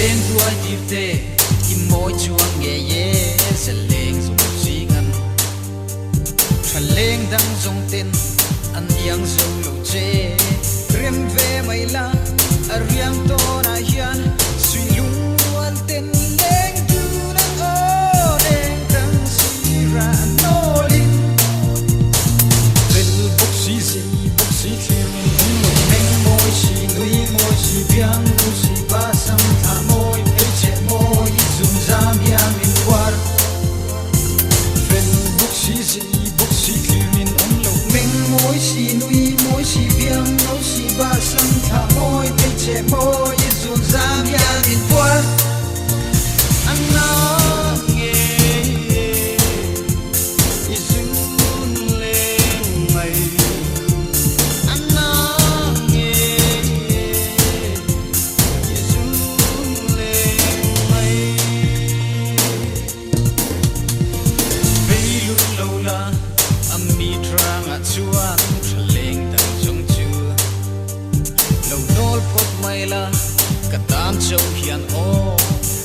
leng tua dirte ki moi chuang nge ye se leng zum jingan leng dang zong ten an yang zong lo che rem ve mai la ariang to na hian sui lung wal ten leng tu na o leng dang si ra no lin vel bok si thim no meng moi si nui moi si biang nu si ba sam tha moi pe che moi zum zam ya min war vel bok si thim in om lo meng moi si nui moi si biang nu si ba sam tha moi pe che moi zum zam ya min war anna chuan leng dang jong chu lo nol phot mai la ka tam chau hian o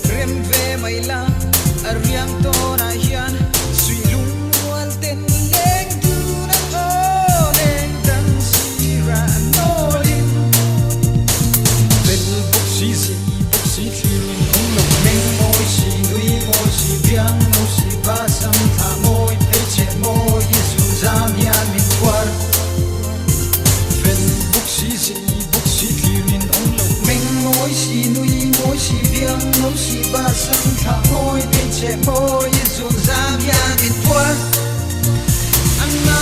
rem ve mai la ariang to na hian sui lung wal ten leng tu na o leng dang si ra no lin vel bok si thim ong lo meng moi si nui moi si biang no si ba sam tha moi pe che moi zu zam ya min war vel bok si thim in ong lo meng moi si nui moi si biang no si ba sam tha moi pe che moi zu zam ya min war anna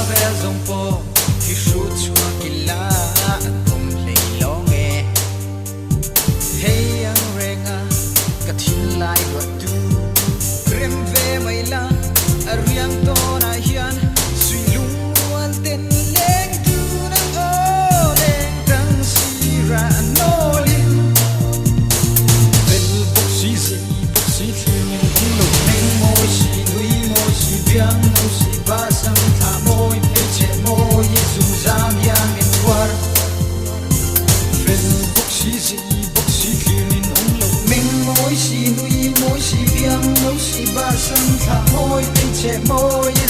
vel zong po ki shu chua ki la om lei long e hey yang renga ka thin lai wa tu rem ve mai la ariang to na hian sui lung wal ten leng tu na o leng dang si ra no lin vel bok si thim in lo meng moi si nui moi si biang no si ba sam tha moi pe che moi zu zam ya min war vel bok si thim in ong lo meng moi si nui moi si biang no si ba sam tha moi pe che moi